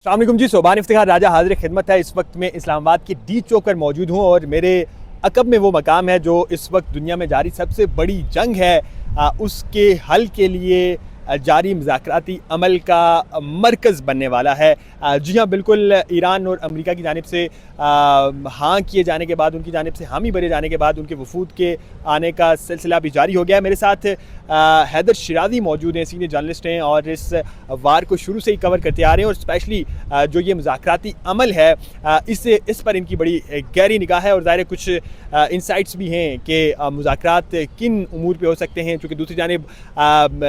अस्सलाम वालेकुम जी। सोबान इफ्तिखार राजा हाजिर खिदमत है। इस वक्त मैं इस्लामाबाद के डी चौक पर मौजूद हूँ और मेरे अकब में वो मकाम है जो इस वक्त दुनिया में जारी सबसे बड़ी जंग है उसके हल के लिए जारी मुज़ाकराती अमल का मरकज़ बनने वाला है। जी हाँ, बिल्कुल। ईरान और अमेरिका की जानिब से हाँ किए जाने के बाद, उनकी जानिब से हामी भरे जाने के बाद उनके वफूद के आने का सिलसिला भी जारी हो गया है। मेरे साथ हैदर शिराज़ी मौजूद हैं, सीनियर जर्नलिस्ट हैं और इस वार को शुरू से ही कवर करते आ रहे हैं और स्पेशली जो ये मुज़ाकराती अमल है इस पर इनकी बड़ी गहरी निगाह है और ज़ाहिर कुछ इंसाइट्स भी हैं कि मुज़ाकरात किन उमूर पे हो सकते हैं, चूँकि दूसरी जानिब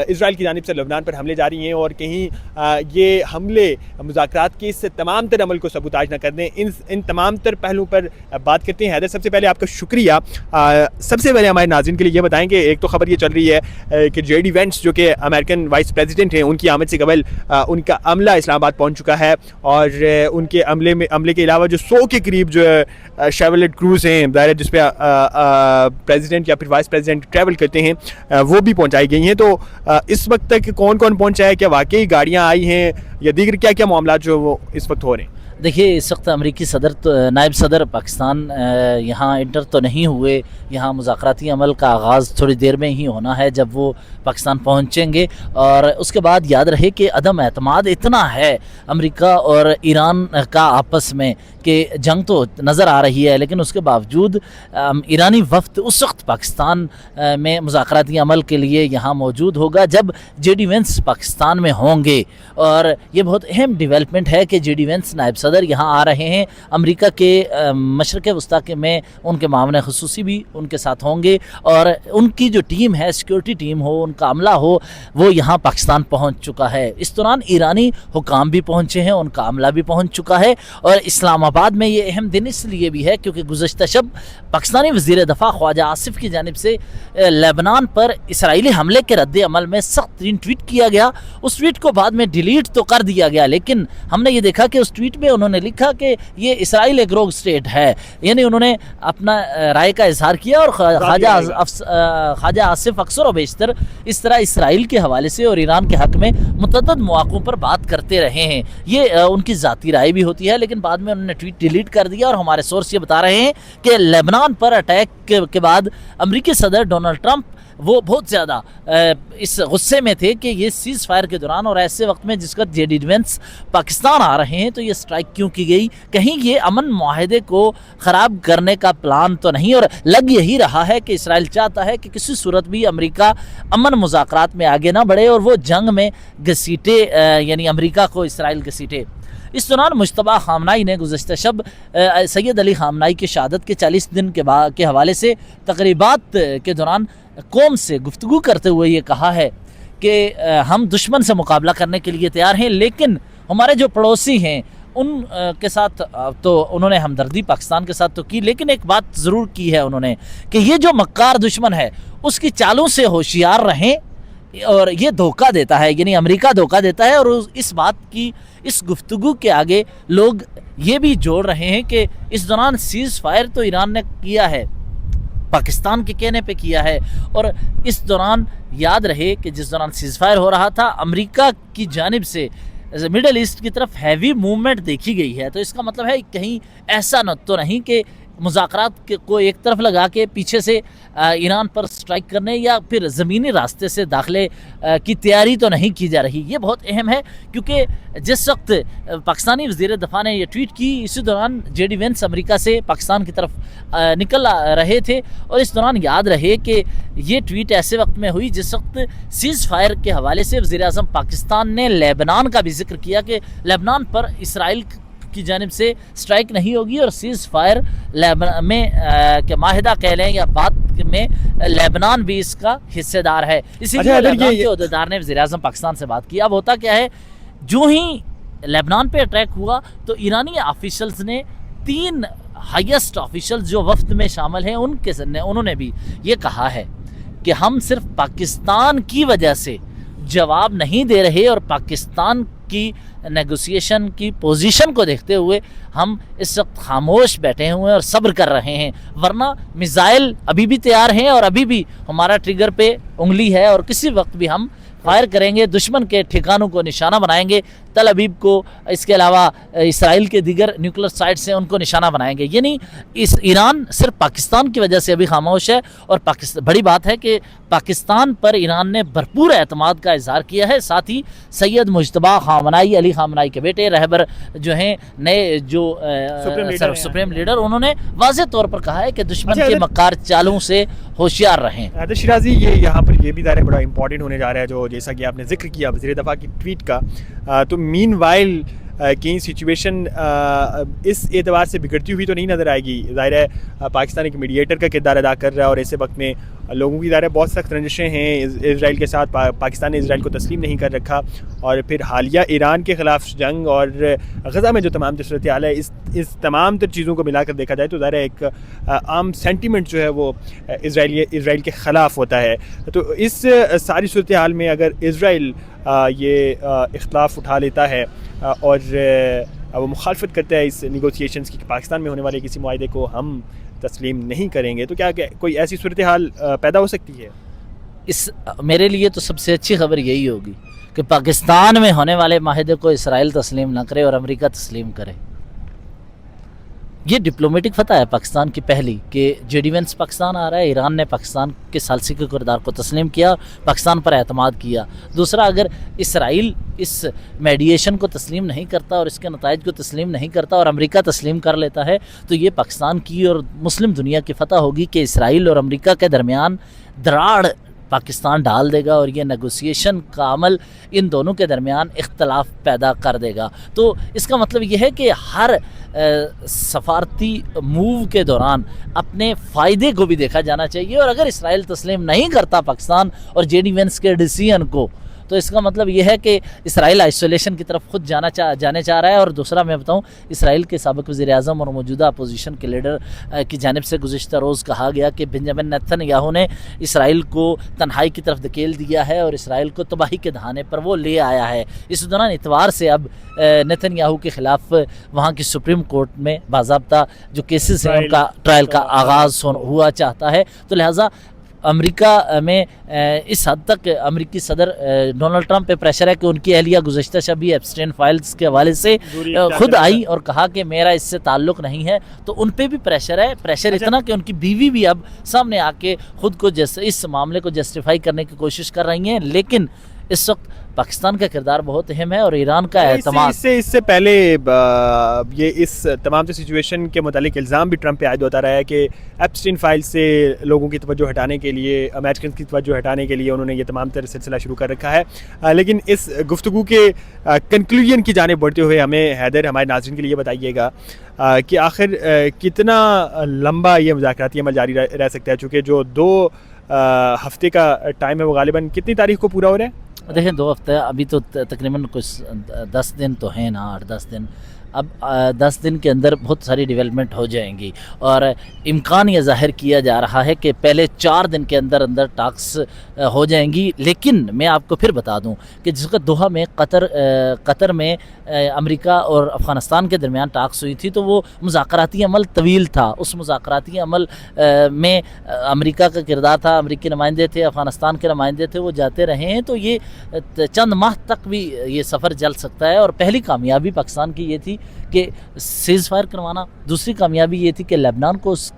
इजराइल की जानिब से लबनान पर हमले जारी हैं और कहीं ये हमले मुज़ाकरात के इस तमाम तर अमल को सबूताज न कर दें। इन तमाम तर पहलुओं पर बात करते हैं। हैदर, सबसे पहले आपका शुक्रिया। सबसे पहले हमारे नाज़रीन के लिए ये बताएं कि एक तो खबर ये चल रही है कि JD Vance जो कि अमेरिकन वाइस प्रेसिडेंट हैं, उनकी आमद से कबल उनका अमला इस्लामाबाद पहुंच चुका है और उनके अमले के अलावा जो 100 के करीब जो शेवलेट क्रूज़ हैं ज़ाहिर जिस पे प्रेसिडेंट या फिर वाइस प्रेसिडेंट ट्रैवल करते हैं वो भी पहुंचाई गई हैं। तो इस वक्त तक कौन कौन पहुंचा है, क्या वाकई गाड़ियाँ आई हैं या दीगर क्या क्या मामला जो वो इस वक्त हो रहे हैं? देखिए, इस वक्त अमरीकी सदर तो नायब सदर पाकिस्तान यहाँ इंटर तो नहीं हुए। यहाँ मुज़ाकराती अमल का आगाज़ थोड़ी देर में ही होना है जब वो पाकिस्तान पहुँचेंगे और उसके बाद याद रहे कि अदम एतमाद इतना है अमरीका और ईरान का आपस में कि जंग तो नज़र आ रही है, लेकिन उसके बावजूद ईरानी वफ़द उस वक्त पाकिस्तान में मुज़ाकराती अमल के लिए यहाँ मौजूद होगा जब JD Vance पाकिस्तान में होंगे। और ये बहुत अहम डेवलपमेंट है कि JD Vance नायब सदर यहाँ आ रहे हैं। अमेरिका के मशरक़ वस्ता के में उनके मामले ख़ुसूसी भी उनके साथ होंगे और उनकी जो टीम है, सिक्योरिटी टीम हो, उनका अमला हो, वो यहाँ पाकिस्तान पहुँच चुका है। इस दौरान ईरानी हुकाम भी पहुँचे हैं, उनका अमला भी पहुँच चुका है। और इस्लामाबाद में ये अहम दिन इसलिए भी है क्योंकि गुज़श्ता शब पाकिस्तानी वज़ीर दफ़ा ख्वाजा आसिफ की जानिब से लेबनान पर इसराइली हमले के रद्द अमल में सख्त तरीन ट्वीट किया गया। उस ट्वीट को बाद में डिलीट तो कर दिया गया, लेकिन हमने ये देखा कि उस ट्वीट में उन्होंने लिखा कि ये इसराइल एक रोग स्टेट है, यानी उन्होंने अपना राय का इजहार किया। और ख्वाजा आसिफ अक्सर और बेशतर इस तरह इसराइल के हवाले से और ईरान के हक़ में मुतअद्दिद मौक़ों पर बात करते रहे हैं। ये उनकी ज़ाती राय भी होती है, लेकिन बाद में उन्होंने ट्वीट डिलीट कर दिया। और हमारे सोर्स ये बता रहे हैं कि लेबनान पर अटैक के बाद अमेरिकी सदर डोनाल्ड ट्रंप वो बहुत ज़्यादा इस गुस्से में थे कि ये सीज़ फायर के दौरान और ऐसे वक्त में जिस वक्त JD Vance पाकिस्तान आ रहे हैं तो ये स्ट्राइक क्यों की गई, कहीं ये अमन माहदे को ख़राब करने का प्लान तो नहीं। और लग यही रहा है कि इसराइल चाहता है कि किसी सूरत भी अमेरिका अमन मुज़ाकरात में आगे ना बढ़े और वो जंग में घसीटे, यानी अमेरिका को इसराइल घसीटे। इस दौरान मुश्तबा खामनाई ने गुज़श्ता शब सैयद अली खामनाई की शहादत के 40 दिन के हवाले से तकरीबात के दौरान कौम से गुफ्तगू करते हुए ये कहा है कि हम दुश्मन से मुकाबला करने के लिए तैयार हैं, लेकिन हमारे जो पड़ोसी हैं उन के साथ तो उन्होंने हमदर्दी पाकिस्तान के साथ तो की, लेकिन एक बात ज़रूर की है उन्होंने कि ये जो मक्कार दुश्मन है उसकी चालों से होशियार रहें और ये धोखा देता है, यानी अमेरिका धोखा देता है। और इस बात की इस गुफ्तगू के आगे लोग ये भी जोड़ रहे हैं कि इस दौरान सीज़ फायर तो ईरान ने किया है, पाकिस्तान के कहने पे किया है। और इस दौरान याद रहे कि जिस दौरान सीज़ फायर हो रहा था अमेरिका की जानिब से मिडल ईस्ट की तरफ हैवी मूवमेंट देखी गई है। तो इसका मतलब है कहीं ऐसा न तो नहीं कि मुज़ाकरात को एक तरफ लगा के पीछे से ईरान पर स्ट्राइक करने या फिर ज़मीनी रास्ते से दाखिले की तैयारी तो नहीं की जा रही। ये बहुत अहम है क्योंकि जिस वक्त पाकिस्तानी वज़ीर दफ़ा ने ये ट्वीट की, इसी दौरान JD Vance अमेरिका से पाकिस्तान की तरफ निकल रहे थे। और इस दौरान याद रहे कि ये ट्वीट ऐसे वक्त में हुई जिस वक्त सीज़ फायर के हवाले से वज़ीर आज़म पाकिस्तान ने लेबनान का भी जिक्र किया कि लेबनान पर इसराइल की जानिब से स्ट्राइक नहीं होगी और सीज़ फायर लेबनान में के माहिदा कह लें या बात में लेबनान भी इसका हिस्सेदार है। इसीलिए लेबनान के अहदेदार ने वज़ीर आज़म पाकिस्तान से बात की। अब होता क्या है, जो ही लेबनान पे अटैक हुआ तो ईरानी ऑफिशल्स ने 3 हाईएस्ट ऑफिशल्स जो वफ्द में शामिल हैं उन्होंने भी ये कहा है कि हम सिर्फ पाकिस्तान की वजह से जवाब नहीं दे रहे और पाकिस्तान की नेगोशिएशन की पोजीशन को देखते हुए हम इस वक्त खामोश बैठे हुए हैं और सब्र कर रहे हैं, वरना मिसाइल अभी भी तैयार हैं और अभी भी हमारा ट्रिगर पे उंगली है और किसी वक्त भी हम फायर करेंगे, दुश्मन के ठिकानों को निशाना बनाएंगे تل ابیب کو, اس کے علاوہ اسرائیل کے دیگر نیوکلیر سائٹ سے ان کو نشانہ بنائیں گے. یعنی اس ایران صرف پاکستان کی وجہ سے ابھی خاموش ہے, اور بڑی بات ہے کہ پاکستان پر ایران نے بھرپور اعتماد کا اظہار کیا ہے. ساتھ ہی سید مجتبیٰ خامنائی, علی خامنائی کے بیٹے, رہبر جو ہیں نئے جو سپریم لیڈر, انہوں نے واضح طور پر کہا ہے کہ دشمن کے مکار چالوں سے ہوشیار رہیں. حیدر شیرازی, یہ یہاں پر یہ بھی ظاہر بڑا امپورٹنٹ ہونے جا رہا ہے, جو جیسا کہ آپ نے ذکر کیا وزیر دفاع کی ٹویٹ کا, تو مین وائل کہیں سچویشن اس اعتبار سے بگڑتی ہوئی تو نہیں نظر آئے گی. ظاہر ہے پاکستان ایک میڈیٹر کا کردار ادا کر رہا ہے, اور ایسے وقت میں لوگوں کی ظاہر بہت سخت رنجشیں ہیں اسرائیل کے ساتھ. پاکستان نے اسرائیل کو تسلیم نہیں کر رکھا, اور پھر حالیہ ایران کے خلاف جنگ اور غزہ میں جو تمام صورتحال ہے, اس تمام تر چیزوں کو ملا کر دیکھا جائے تو ظاہر ہے ایک عام سینٹیمنٹ جو ہے وہ اسرائیل کے خلاف ہوتا ہے. تو اس ساری صورتحال میں اگر اسرائیل یہ اختلاف اٹھا لیتا ہے اور وہ مخالفت کرتا ہے اس نیگوسیشنز کی کہ پاکستان میں ہونے والے کسی معاہدے کو ہم تسلیم نہیں کریں گے, تو کیا کوئی ایسی صورتحال پیدا ہو سکتی ہے؟ میرے لیے تو سب سے اچھی خبر یہی ہوگی کہ پاکستان میں ہونے والے معاہدے کو اسرائیل تسلیم نہ کرے اور امریکہ تسلیم کرے. یہ ڈپلومیٹک فتح ہے پاکستان کی پہلی, کہ جے ڈی وینس پاکستان آ رہا ہے, ایران نے پاکستان کے ثالثی کے کردار کو تسلیم کیا, پاکستان پر اعتماد کیا. دوسرا, اگر اسرائیل اس میڈیشن کو تسلیم نہیں کرتا اور اس کے نتائج کو تسلیم نہیں کرتا اور امریکہ تسلیم کر لیتا ہے, تو یہ پاکستان کی اور مسلم دنیا کی فتح ہوگی کہ اسرائیل اور امریکہ کے درمیان دراڑ پاکستان ڈال دے گا, اور یہ نیگوسیشن کا عمل ان دونوں کے درمیان اختلاف پیدا کر دے گا. تو اس کا مطلب یہ ہے کہ ہر سفارتی موو کے دوران اپنے فائدے کو بھی دیکھا جانا چاہیے, اور اگر اسرائیل تسلیم نہیں کرتا پاکستان اور جے ڈی وینس کے ڈیسیژن کو, تو اس کا مطلب یہ ہے کہ اسرائیل آئسولیشن کی طرف خود جانے چاہ رہا ہے. اور دوسرا میں بتاؤں, اسرائیل کے سابق وزیر اعظم اور موجودہ اپوزیشن کے لیڈر کی جانب سے گزشتہ روز کہا گیا کہ بنجامن نیتن یاہو نے اسرائیل کو تنہائی کی طرف دھکیل دیا ہے اور اسرائیل کو تباہی کے دہانے پر وہ لے آیا ہے. اس دوران اتوار سے اب نیتن یاہو کے خلاف وہاں کی سپریم کورٹ میں باضابطہ جو کیسز ہیں ان کا ٹرائل کا آغاز ہوا چاہتا ہے. تو لہٰذا امریکہ میں اس حد تک امریکی صدر ڈونلڈ ٹرمپ پہ پریشر ہے کہ ان کی اہلیہ گزشتہ شب ہی ایپسٹین فائلز کے حوالے سے خود آئی اور کہا کہ میرا اس سے تعلق نہیں ہے. تو ان پہ بھی پریشر ہے, پریشر اتنا کہ ان کی بیوی بھی اب سامنے آ کے خود کو اس معاملے کو جسٹیفائی کرنے کی کوشش کر رہی ہیں. لیکن اس وقت پاکستان کا کردار بہت اہم ہے اور ایران کا اعتماد. اس سے پہلے یہ اس تمام سے سچویشن کے متعلق الزام بھی ٹرمپ پہ عائد ہوتا رہا ہے کہ ایپسٹین فائل سے لوگوں کی توجہ ہٹانے کے لیے, امریکن کی توجہ ہٹانے کے لیے انہوں نے یہ تمام تر سلسلہ شروع کر رکھا ہے. لیکن اس گفتگو کے کنکلوژن کی جانب بڑھتے ہوئے ہمیں حیدر ہمارے ناظرین کے لیے بتائیے گا کہ آخر کتنا لمبا یہ مذاکراتی عمل جاری رہ سکتا ہے, چونکہ جو 2 ہفتے کا ٹائم ہے وہ غالباً کتنی تاریخ کو پورا ہو رہا ہے؟ دیکھیں 2 ہفتے ابھی تو تقریباً کچھ 10 دن تو ہیں نا, 8-10 دن. اب 10 دن کے اندر بہت ساری ڈیولپمنٹ ہو جائیں گی, اور امکان یہ ظاہر کیا جا رہا ہے کہ پہلے 4 دن کے اندر ٹاکس ہو جائیں گی. لیکن میں آپ کو پھر بتا دوں کہ جس وقت دوحہ میں قطر میں امریکہ اور افغانستان کے درمیان ٹاکس ہوئی تھی, تو وہ مذاکراتی عمل طویل تھا. اس مذاکراتی عمل میں امریکہ کا کردار تھا, امریکی نمائندے تھے, افغانستان کے نمائندے تھے, وہ جاتے رہے ہیں. تو یہ چند ماہ تک بھی یہ سفر چل سکتا ہے. اور پہلی کامیابی پاکستان کی یہ تھی کہ سیز فائر کروانا, دوسری کامیابی یہ تھی کہ لبنان کو اس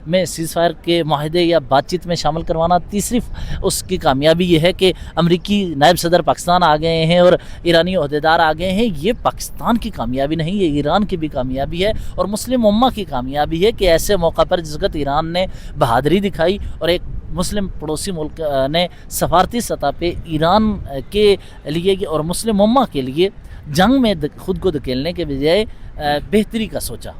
میں سیز فائر کے معاہدے یا بات چیت میں شامل کروانا, تیسری اس کی کامیابی یہ ہے کہ امریکی نائب صدر پاکستان آ گئے ہیں اور ایرانی عہدیدار آ گئے ہیں. یہ پاکستان کی کامیابی نہیں, یہ ایران کی بھی کامیابی ہے اور مسلم امہ کی کامیابی ہے کہ ایسے موقع پر جس وقت ایران نے بہادری دکھائی اور ایک مسلم پڑوسی ملک نے سفارتی سطح پہ ایران کے لیے اور مسلم امہ کے لیے جنگ میں خود کو دھکیلنے کے بجائے بہتری کا سوچا.